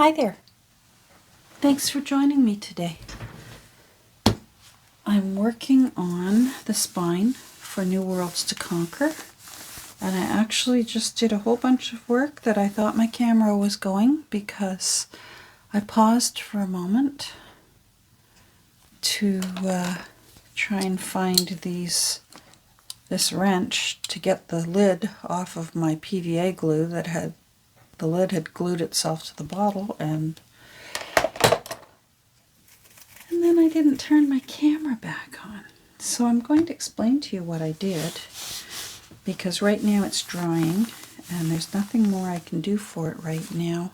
Hi there. Thanks for joining me today. I'm working on the spine for New Worlds to Conquer, and I actually just did a whole bunch of work that I thought my camera was going because I paused for a moment to try and find this wrench to get the lid off of my PVA glue the lid had glued itself to the bottle, and then I didn't turn my camera back on. So I'm going to explain to you what I did, because right now it's drying and there's nothing more I can do for it right now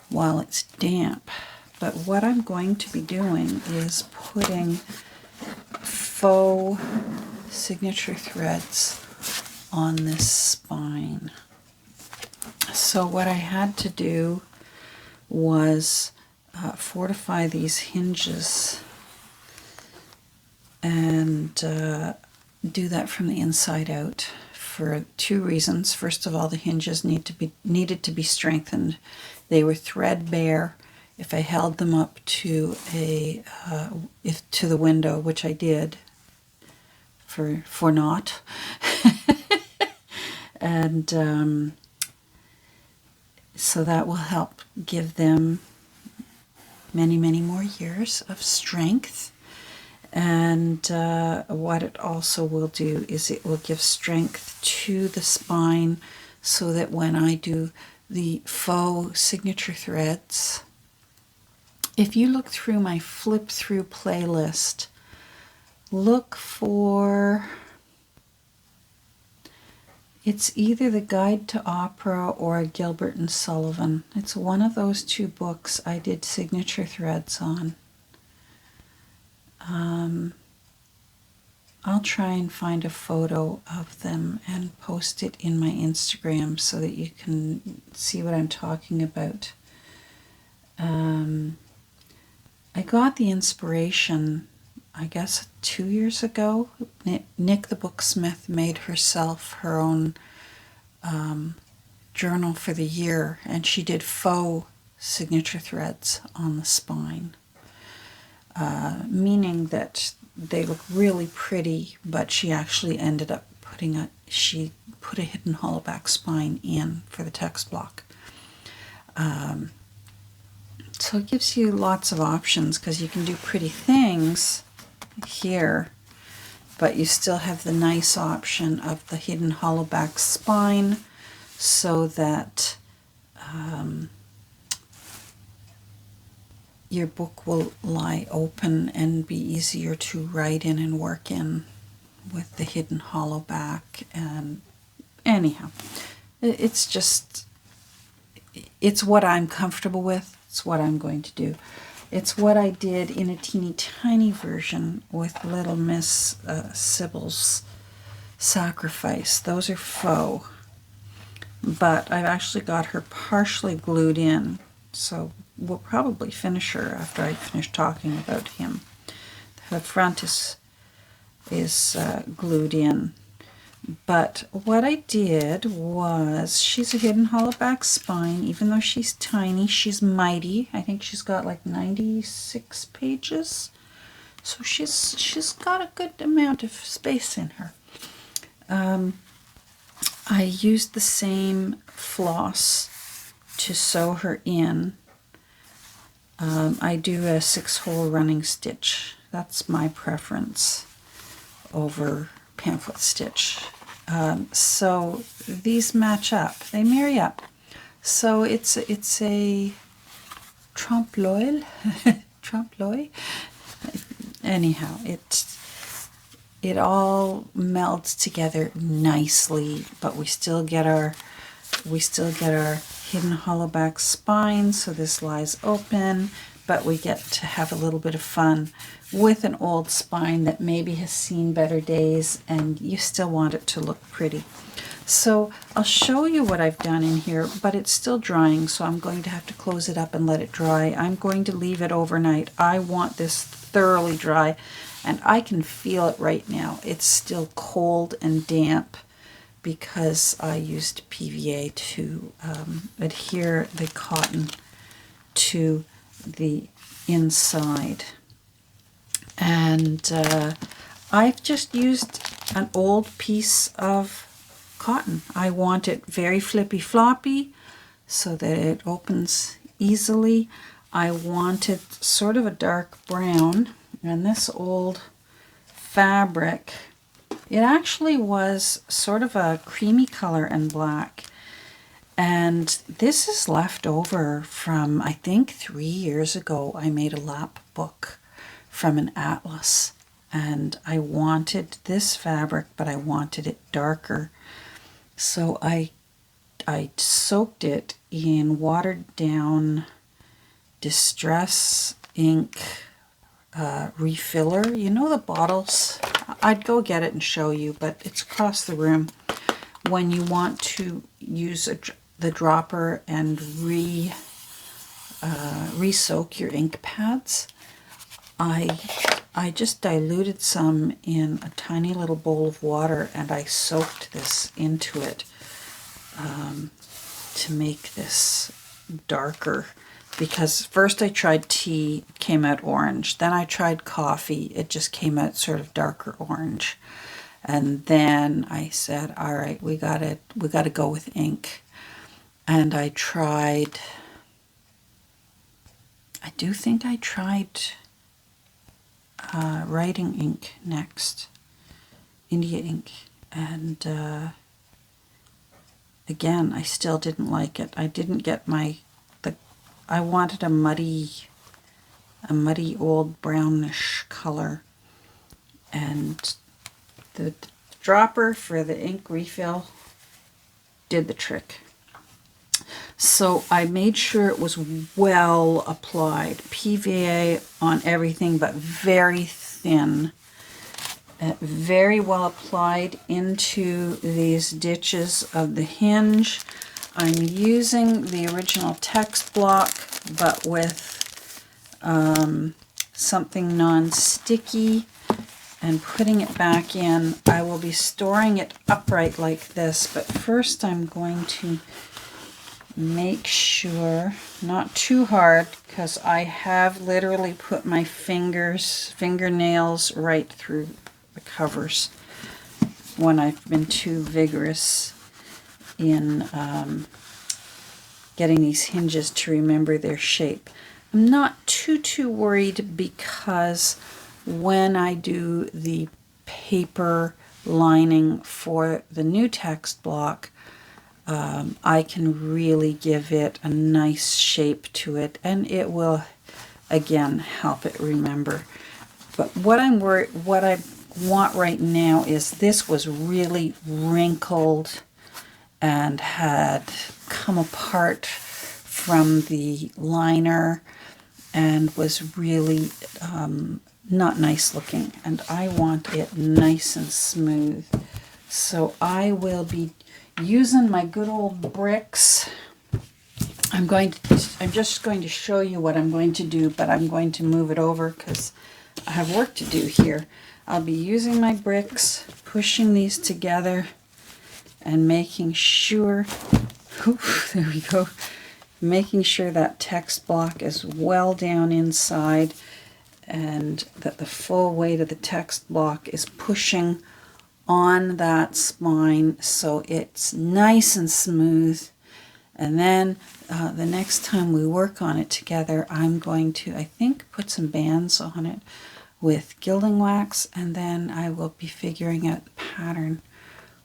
while it's damp. But what I'm going to be doing is putting faux signature threads on this spine. So what I had to do was fortify these hinges and do that from the inside out for two reasons. First of all, the hinges needed to be strengthened. They were threadbare. If I held them up to to the window, which I did for naught, and so that will help give them many, many more years of strength. And what it also will do is it will give strength to the spine so that when I do the faux signature threads, if you look through my flip through playlist, look for, it's either the Guide to Opera or Gilbert and Sullivan. It's one of those two books I did signature threads on. I'll try and find a photo of them and post it in my Instagram so that you can see what I'm talking about. I got the inspiration, I guess, 2 years ago. Nick the Booksmith made herself her own journal for the year, and she did faux signature threads on the spine, meaning that they look really pretty, but she actually ended up she put a hidden hollowback spine in for the text block. So it gives you lots of options because you can do pretty things here, but you still have the nice option of the hidden hollowback spine so that your book will lie open and be easier to write in and work in with the hidden hollowback. And anyhow, it's what I'm comfortable with. It's what I'm going to do. It's what I did in a teeny tiny version with Little Miss Sybil's Sacrifice. Those are faux, but I've actually got her partially glued in, so we'll probably finish her after I finish talking about him. The front is glued in. But what I did was, she's a hidden hollowback spine. Even though she's tiny, she's mighty. I think she's got like 96 pages. So she's got a good amount of space in her. I used the same floss to sew her in. I do a 6-hole running stitch. That's my preference over pamphlet stitch. So these match up. They marry up. So it's a trompe-l'oeil. Trompe-l'oeil. Anyhow, it all melds together nicely, but we still get our hidden hollowback spine, so this lies open, but we get to have a little bit of fun with an old spine that maybe has seen better days, and you still want it to look pretty. So I'll show you what I've done in here, but it's still drying, so I'm going to have to close it up and let it dry. I'm going to leave it overnight. I want this thoroughly dry, and I can feel it right now. It's still cold and damp because I used PVA to adhere the cotton to the inside. And I've just used an old piece of cotton. I want it very flippy floppy so that it opens easily. I want it sort of a dark brown, and this old fabric, it actually was sort of a creamy color and black. And this is left over from, I think 3 years ago, I made a lap book from an atlas. And I wanted this fabric, but I wanted it darker. So I soaked it in watered down Distress ink refiller. You know the bottles? I'd go get it and show you, but it's across the room. When you want to use the dropper and re-soak your ink pads, I just diluted some in a tiny little bowl of water, and I soaked this into it to make this darker. Because first I tried tea, it came out orange. Then I tried coffee, it just came out sort of darker orange. And then I said, all right, we gotta go with ink. And I do think I tried writing ink next, India ink. And again, I still didn't like it. I didn't get I wanted a muddy old brownish color, and the dropper for the ink refill did the trick. So I made sure it was well applied, PVA on everything, but very thin, very well applied into these ditches of the hinge. I'm using the original text block, but with something non-sticky, and putting it back in. I will be storing it upright like this, but first I'm going to make sure, not too hard, because I have literally put my fingernails right through the covers when I've been too vigorous in getting these hinges to remember their shape. I'm not too worried, because when I do the paper lining for the new text block, I can really give it a nice shape to it, and it will again help it remember. But what I want right now is, this was really wrinkled and had come apart from the liner and was really not nice looking, and I want it nice and smooth. So I will be using my good old bricks. I'm just going to show you what I'm going to do, but I'm going to move it over because I have work to do here. I'll be using my bricks, pushing these together and making sure, there we go, making sure that text block is well down inside and that the full weight of the text block is pushing on that spine so it's nice and smooth. And then the next time we work on it together, I'm going to, I think, put some bands on it with gilding wax, and then I will be figuring out the pattern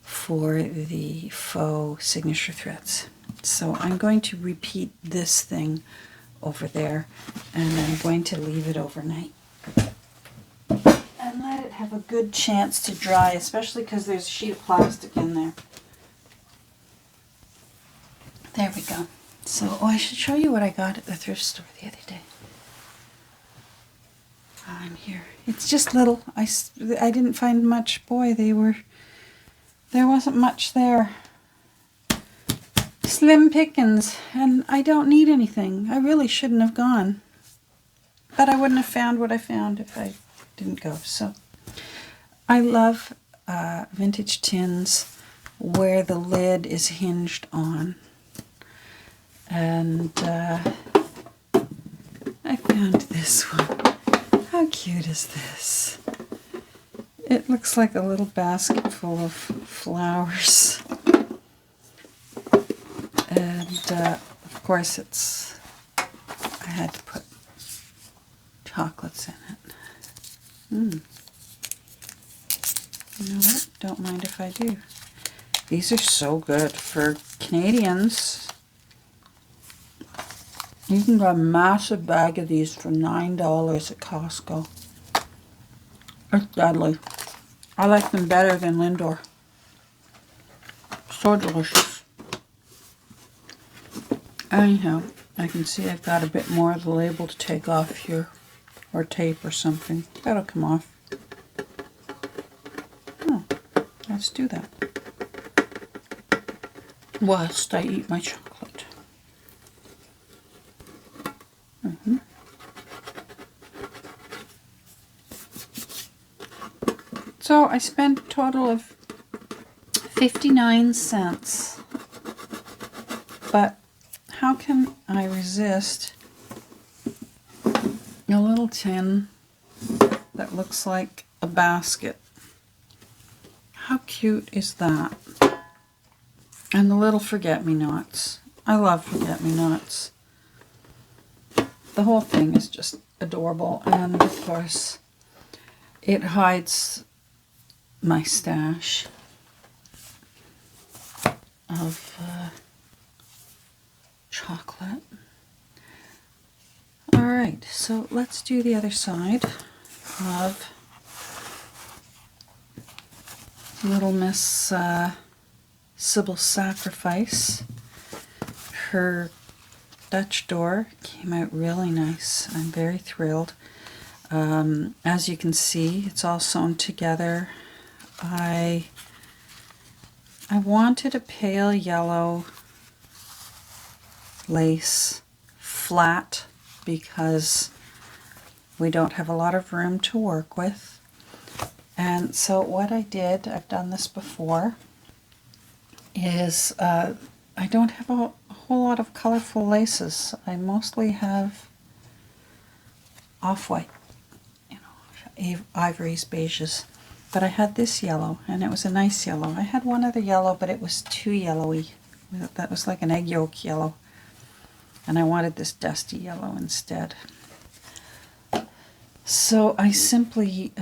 for the faux signature threads. So I'm going to repeat this thing over there, and I'm going to leave it overnight and let it have a good chance to dry, especially because there's a sheet of plastic in there. There we go. So, I should show you what I got at the thrift store the other day. I'm here. It's just little. I didn't find much. Boy, there wasn't much there. Slim pickings, and I don't need anything. I really shouldn't have gone. But I wouldn't have found what I found if I didn't go. So, I love vintage tins where the lid is hinged on. And found this one. How cute is this? It looks like a little basket full of flowers. And of course I had to put chocolates in it. You know what? Don't mind if I do. These are so good for Canadians. You can get a massive bag of these for $9 at Costco. It's deadly. I like them better than Lindor. So delicious. Anyhow, I can see I've got a bit more of the label to take off here, or tape or something. That'll come off. Oh, let's do that. Whilst I eat my chocolate. So I spent a total of 59 cents. But how can I resist a little tin that looks like a basket? How cute is that? And the little forget-me-nots. I love forget-me-nots. The whole thing is just adorable. And of course, it hides my stash of chocolate. Alright, so let's do the other side of Little Miss Sybil's Sacrifice. Her Dutch door came out really nice. I'm very thrilled. As you can see, it's all sewn together. I wanted a pale yellow lace, flat, because we don't have a lot of room to work with. And so what I did, I've done this before, is I don't have a whole lot of colorful laces. I mostly have off-white, you know, ivories, beiges. But I had this yellow, and it was a nice yellow. I had one other yellow, but it was too yellowy. That was like an egg yolk yellow. And I wanted this dusty yellow instead. So I simply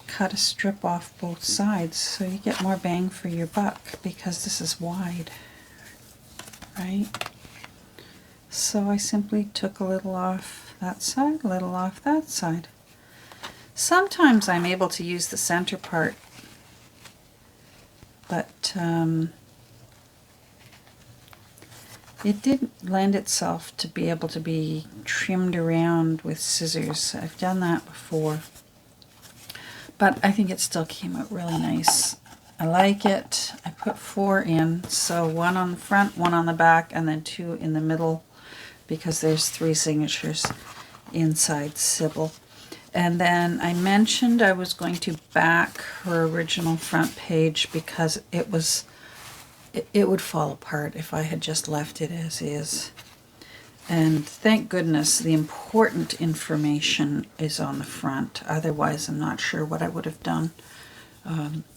cut a strip off both sides so you get more bang for your buck, because this is wide, right? So I simply took a little off that side, a little off that side. Sometimes I'm able to use the center part, but it didn't lend itself to be able to be trimmed around with scissors. I've done that before, but I think it still came out really nice. I like it. I put 4 in, so 1 on the front, 1 on the back, and then 2 in the middle, because there's 3 signatures inside Sybil. And then I mentioned I was going to back her original front page because it would fall apart if I had just left it as is. And thank goodness the important information is on the front. Otherwise, I'm not sure what I would have done.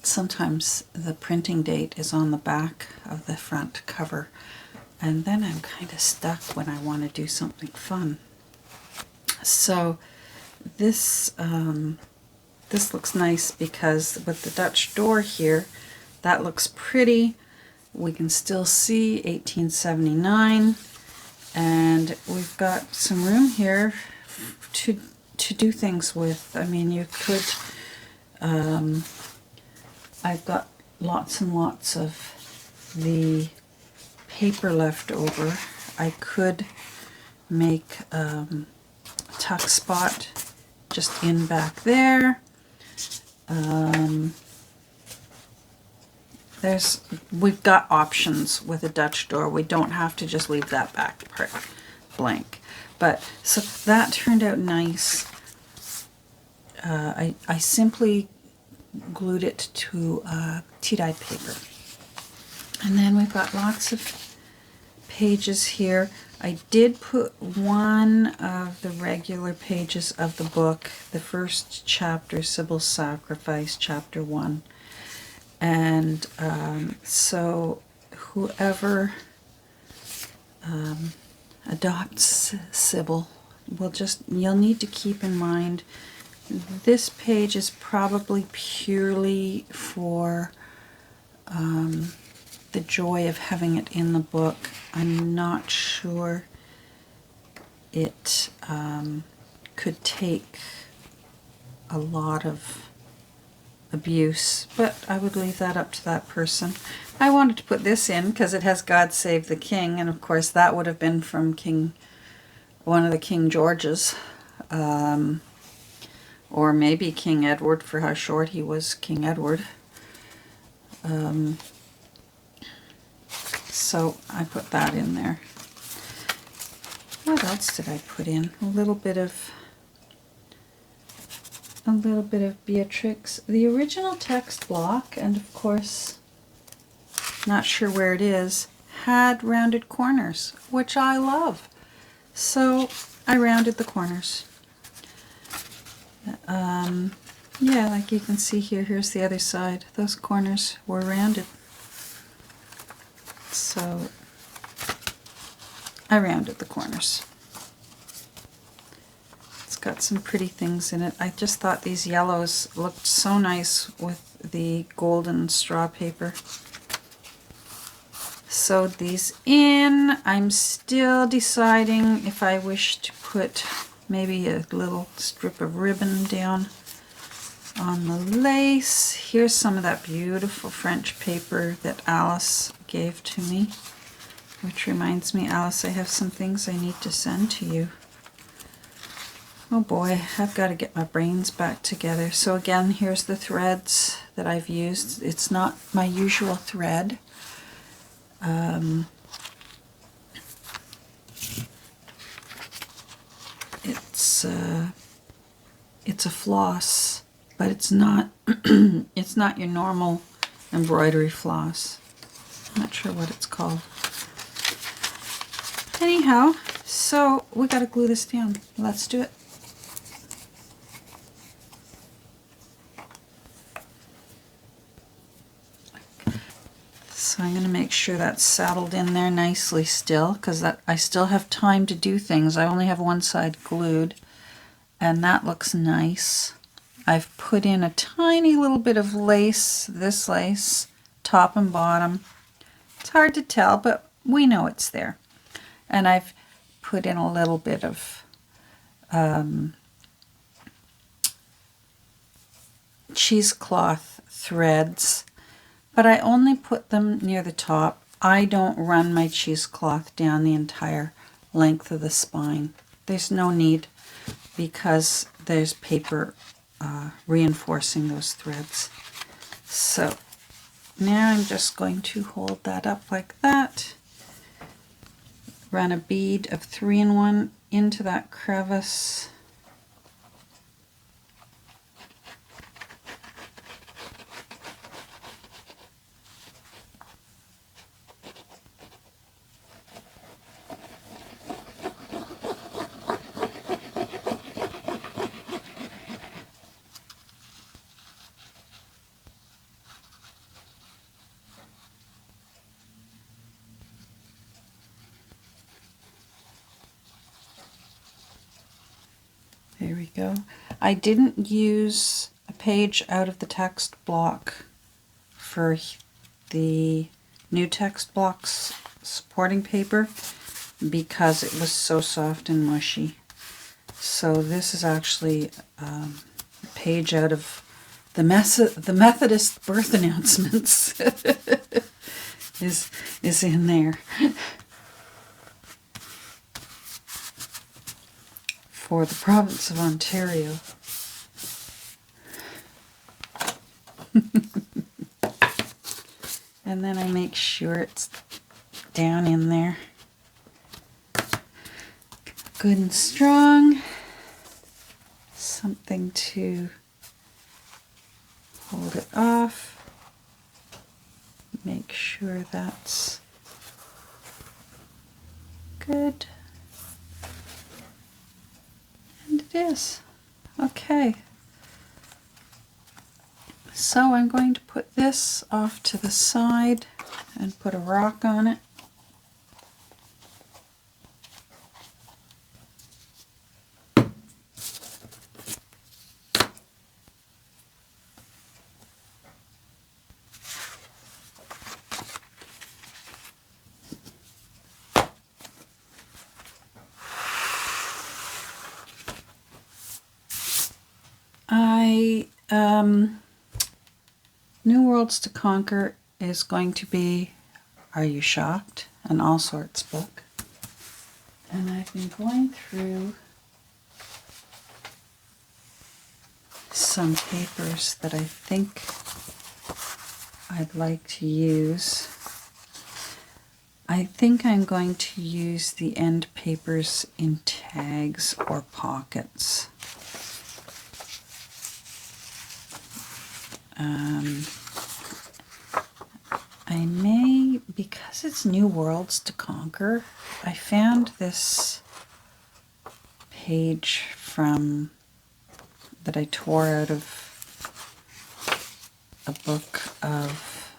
Sometimes the printing date is on the back of the front cover, and then I'm kind of stuck when I want to do something fun. So this looks nice because with the Dutch door here, that looks pretty. We can still see 1879, and we've got some room here to do things with. I mean, you could, I've got lots and lots of the paper left over. I could make a tuck spot just in back there. We've got options with a Dutch door. We don't have to just leave that back part blank. But so that turned out nice. I simply glued it to tea-dyed paper. And then we've got lots of pages here. I did put one of the regular pages of the book, the first chapter, Sybil's Sacrifice, chapter 1. And so whoever adopts Sybil you'll need to keep in mind this page is probably purely for the joy of having it in the book. I'm not sure it could take a lot of abuse, but I would leave that up to that person. I wanted to put this in because it has God Save the King, and of course that would have been from one of the King Georges, or maybe King Edward, for how short he was, King Edward. So I put that in there. What else did I put in? A little bit of Beatrix. The original text block, and of course, not sure where it is, had rounded corners, which I love. So I rounded the corners. Yeah, like you can see here, here's the other side. Those corners were rounded. So I rounded the corners. It's got some pretty things in it. I just thought these yellows looked so nice with the golden straw paper. Sewed these in. I'm still deciding if I wish to put maybe a little strip of ribbon down on the lace. Here's some of that beautiful French paper that Alice gave to me, which reminds me, Alice, I have some things I need to send to you. Oh boy, I've got to get my brains back together. So again, here's the threads that I've used. It's not my usual thread. It's a floss, but it's not it's not your normal embroidery floss. I'm not sure what it's called. Anyhow, so we got to glue this down. Let's do it. So I'm going to make sure that's saddled in there nicely still, because I still have time to do things. I only have one side glued, and that looks nice. I've put in a tiny little bit of lace, this lace, top and bottom. It's hard to tell, but we know it's there. And I've put in a little bit of cheesecloth threads, but I only put them near the top. I don't run my cheesecloth down the entire length of the spine. There's no need, because there's paper reinforcing those threads. So now I'm just going to hold that up like that. Run a bead of 3-in-1 into that crevice. There we go. I didn't use a page out of the text block for the new text block's supporting paper because it was so soft and mushy. So this is actually a page out of the Methodist birth announcements is in there. For the province of Ontario. And then I make sure it's down in there. Good and strong. Something to hold it off. Make sure that's good? And it is. Okay. So I'm going to put this off to the side and put a rock on it. New Worlds to Conquer is going to be Are You Shocked? An all sorts book. And I've been going through some papers that I think I'd like to use. I think I'm going to use the end papers in tags or pockets. I may, because it's New Worlds to Conquer, I found this page from that I tore out of a book of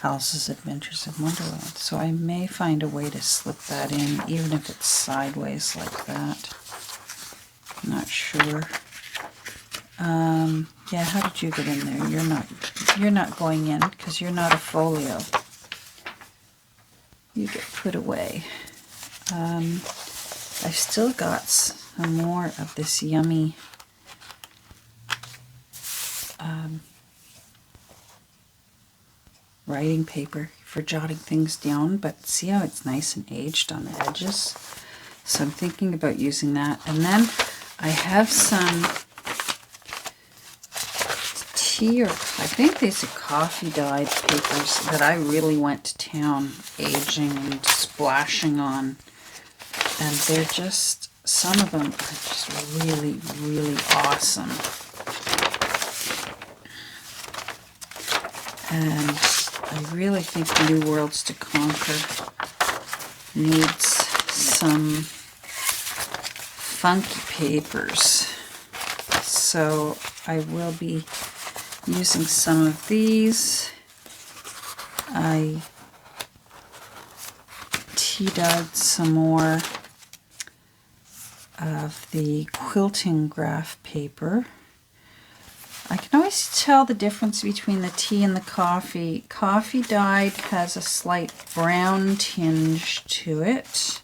Alice's Adventures in Wonderland. So I may find a way to slip that in, even if it's sideways like that. I'm not sure. Yeah, how did you get in there? You're not going in because you're not a folio. You get put away. I've still got some more of this yummy writing paper for jotting things down, but see how it's nice and aged on the edges? So I'm thinking about using that. And then I have some tea, or I think these are coffee dyed papers that I really went to town aging and splashing on. And they're just, some of them are just really, really awesome. And I really think New Worlds to Conquer needs some funky papers. So I will be using some of these. I tea-dyed some more of the quilting graph paper. I can always tell the difference between the tea and the coffee. Coffee dyed has a slight brown tinge to it.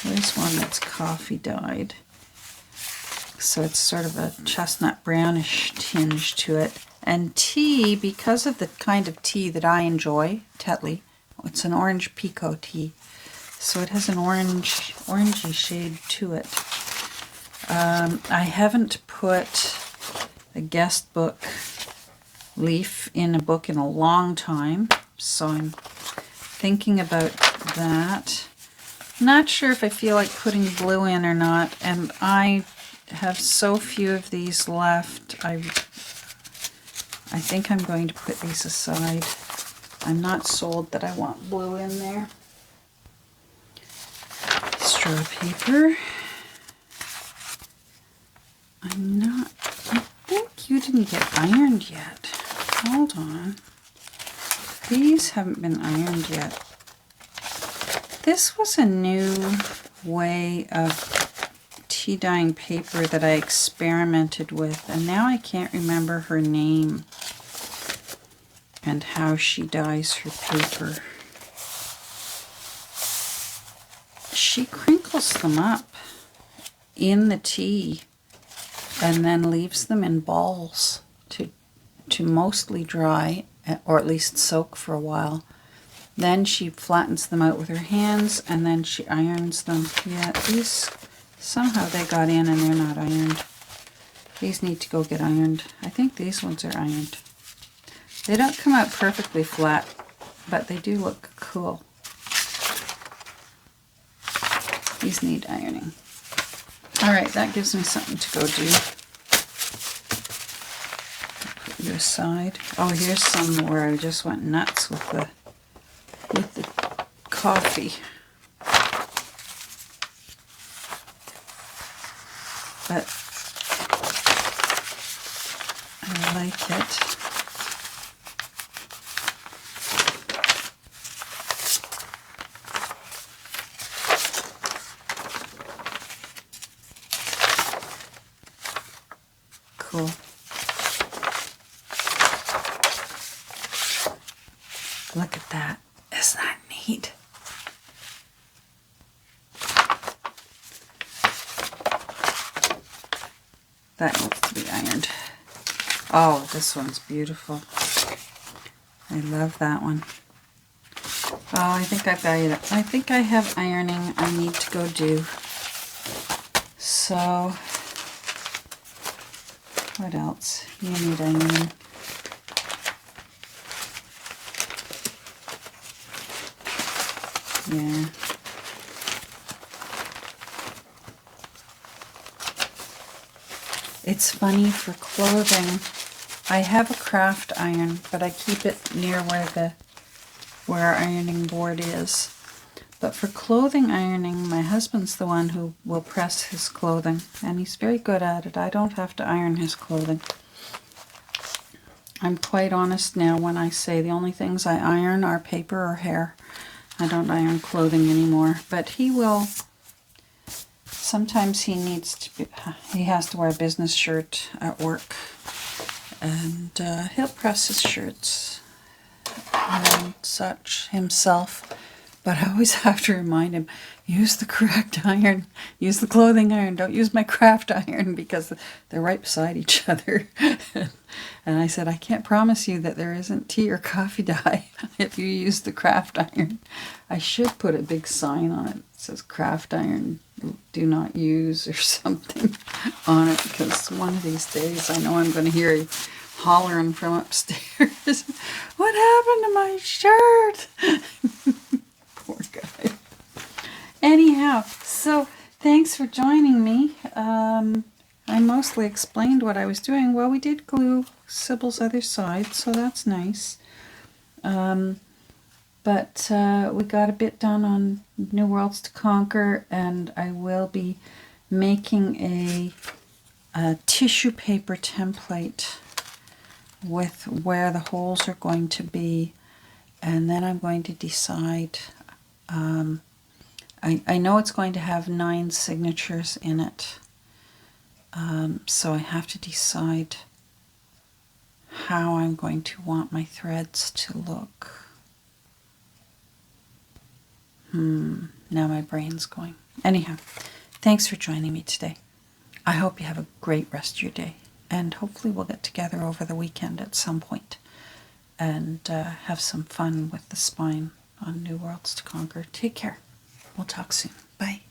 There's one that's coffee dyed. So it's sort of a chestnut brownish tinge to it. And tea, because of the kind of tea that I enjoy, Tetley, it's an orange pekoe tea. So it has an orangey shade to it. I haven't put a guest book leaf in a book in a long time, so I'm thinking about that. Not sure if I feel like putting blue in or not, and I have so few of these left. I think I'm going to put these aside. I'm not sold that I want blue in there. Straw paper. I think you didn't get ironed yet. Hold on. These haven't been ironed yet. This was a new way of tea dyeing paper that I experimented with, and now I can't remember her name and how she dyes her paper. She crinkles them up in the tea and then leaves them in balls to mostly dry, or at least soak for a while. Then she flattens them out with her hands and then she irons them. Yeah, these, somehow they got in and they're not ironed. These need to go get ironed. I think these ones are ironed. They don't come out perfectly flat, but they do look cool. These need ironing. Alright, that gives me something to go do. Put you aside. Oh, here's some where I just went nuts with the coffee. But I like it. Cool. Look at that. Isn't that neat? That needs to be ironed. Oh, this one's beautiful. I love that one. Oh, I think I've got it. I think I have ironing I need to go do. So, what else? You need ironing. Yeah. It's funny, for clothing, I have a craft iron, but I keep it near where our ironing board is. But for clothing ironing, my husband's the one who will press his clothing, and he's very good at it. I don't have to iron his clothing. I'm quite honest now when I say the only things I iron are paper or hair. I don't iron clothing anymore, but he will. Sometimes he has to wear a business shirt at work, and he'll press his shirts and such himself. But I always have to remind him, use the correct iron, use the clothing iron, don't use my craft iron, because they're right beside each other. And I said, I can't promise you that there isn't tea or coffee dye if you use the craft iron. I should put a big sign on it that says craft iron, do not use, or something on it, because one of these days I know I'm going to hear you hollering from upstairs. What happened to my shirt? Poor guy. Anyhow, so thanks for joining me. I mostly explained what I was doing. Well, we did glue Sybil's other side, so that's nice. But we got a bit done on New Worlds to Conquer, and I will be making a tissue paper template with where the holes are going to be, and then I'm going to decide. I know it's going to have 9 signatures in it, so I have to decide how I'm going to want my threads to look. Now my brain's going. Anyhow, thanks for joining me today. I hope you have a great rest of your day, and hopefully we'll get together over the weekend at some point and have some fun with the spine on New Worlds to Conquer. Take care. We'll talk soon. Bye.